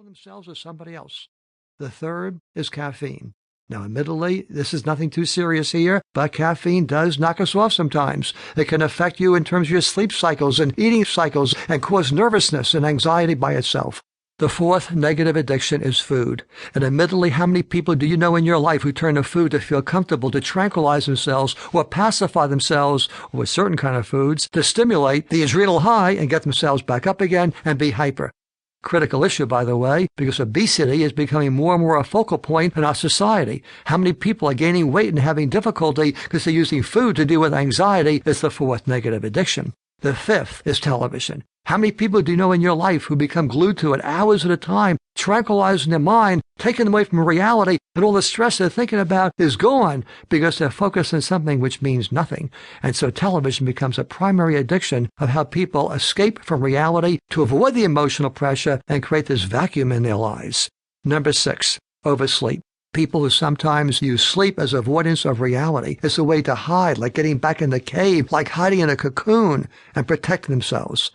controlling themselves or somebody else. The third is caffeine. Now, admittedly, this is nothing too serious here, but caffeine does knock us off sometimes. It can affect you in terms of your sleep cycles and eating cycles and cause nervousness and anxiety by itself. The fourth negative addiction is food. And admittedly, how many people do you know in your life who turn to food to feel comfortable, to tranquilize themselves or pacify themselves with certain kind of foods to stimulate the adrenal high and get themselves back up again and be hyper? Critical issue, by the way, because obesity is becoming more and more a focal point in our society. How many people are gaining weight and having difficulty because they're using food to deal with anxiety is the fourth negative addiction. The fifth is television. How many people do you know in your life who become glued to it hours at a time, tranquilizing their mind, taking them away from reality, and all the stress they're thinking about is gone because they're focused on something which means nothing? And so television becomes a primary addiction of how people escape from reality to avoid the emotional pressure and create this vacuum in their lives. Number 6, oversleep. People who sometimes use sleep as avoidance of reality, as a way to hide, like getting back in the cave, like hiding in a cocoon and protecting themselves.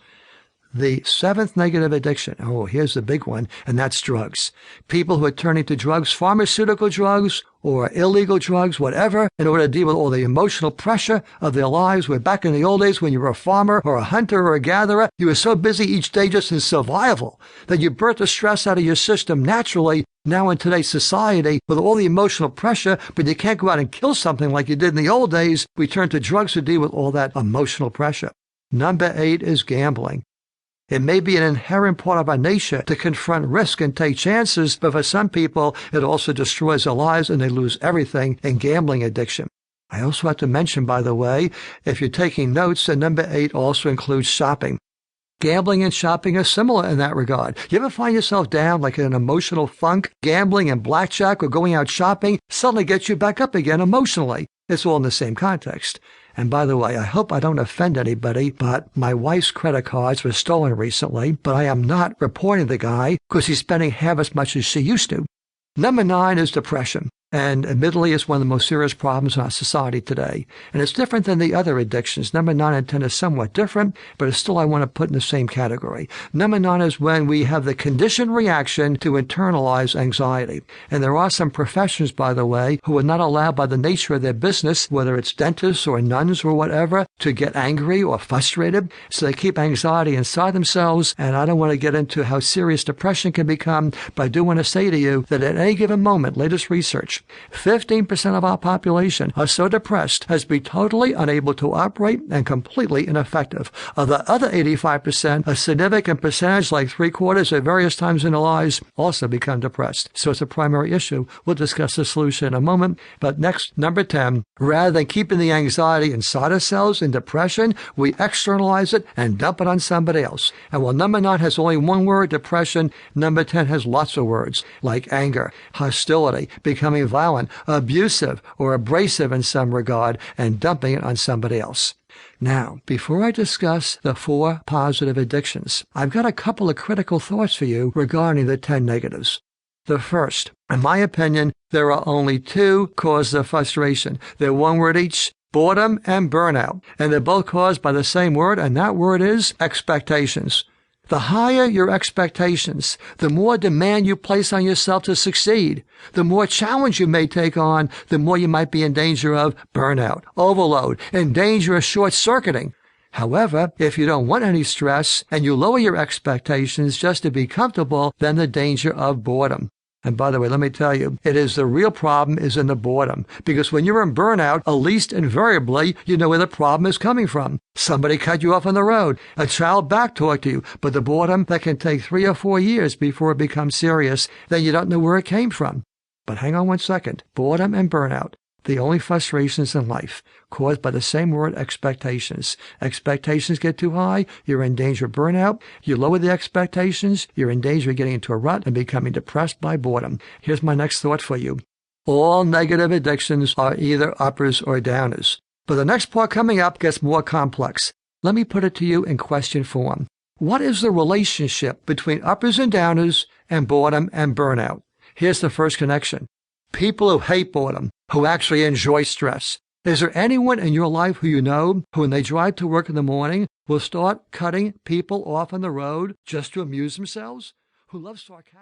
The seventh negative addiction, here's the big one, and that's drugs. People who are turning to drugs, pharmaceutical drugs or illegal drugs, whatever, in order to deal with all the emotional pressure of their lives. Where back in the old days when you were a farmer or a hunter or a gatherer, you were so busy each day just in survival that you burnt the stress out of your system naturally. Now in today's society, with all the emotional pressure, but you can't go out and kill something like you did in the old days, we turn to drugs to deal with all that emotional pressure. Number 8 is gambling. It may be an inherent part of our nature to confront risk and take chances, but for some people, it also destroys their lives and they lose everything in gambling addiction. I also have to mention, by the way, if you're taking notes, that number 8 also includes shopping. Gambling and shopping are similar in that regard. You ever find yourself down like in an emotional funk? Gambling and blackjack or going out shopping suddenly gets you back up again emotionally. It's all in the same context. And by the way, I hope I don't offend anybody, but my wife's credit cards were stolen recently, but I am not reporting the guy because he's spending half as much as she used to. Number 9 is depression. And admittedly, it's one of the most serious problems in our society today. And it's different than the other addictions. Number 9 and 10 is somewhat different, but it's still I want to put in the same category. Number 9 is when we have the conditioned reaction to internalize anxiety. And there are some professions, by the way, who are not allowed by the nature of their business, whether it's dentists or nuns or whatever, to get angry or frustrated. So they keep anxiety inside themselves. And I don't want to get into how serious depression can become, but I do want to say to you that at any given moment, latest research, 15% of our population are so depressed as to be totally unable to operate and completely ineffective. Of the other 85%, a significant percentage, like 3/4 at various times in their lives, also become depressed. So it's a primary issue. We'll discuss the solution in a moment. But next, number 10, rather than keeping the anxiety inside ourselves in depression, we externalize it and dump it on somebody else. And while number 9 has only one word, depression, number 10 has lots of words like anger, hostility, becoming violent, abusive, or abrasive in some regard, and dumping it on somebody else. Now, before I discuss the 4 positive addictions, I've got a couple of critical thoughts for you regarding the 10 negatives. The first, in my opinion, there are only 2 causes of frustration. They're one word each: boredom and burnout. And they're both caused by the same word, and that word is expectations. The higher your expectations, the more demand you place on yourself to succeed, the more challenge you may take on, the more you might be in danger of burnout, overload, in danger of short-circuiting. However, if you don't want any stress and you lower your expectations just to be comfortable, then the danger of boredom. And by the way, let me tell you, the real problem is in the boredom. Because when you're in burnout, at least invariably, you know where the problem is coming from. Somebody cut you off on the road. A child back-talked to you. But the boredom, that can take 3 or 4 years before it becomes serious. Then you don't know where it came from. But hang on one second. Boredom and burnout, the only frustrations in life, caused by the same word, expectations. Expectations get too high, you're in danger of burnout. You lower the expectations, you're in danger of getting into a rut and becoming depressed by boredom. Here's my next thought for you. All negative addictions are either uppers or downers. But the next part coming up gets more complex. Let me put it to you in question form. What is the relationship between uppers and downers and boredom and burnout? Here's the first connection. People who hate boredom, who actually enjoy stress. Is there anyone in your life who you know who, when they drive to work in the morning, will start cutting people off on the road just to amuse themselves? Who loves sarcasm?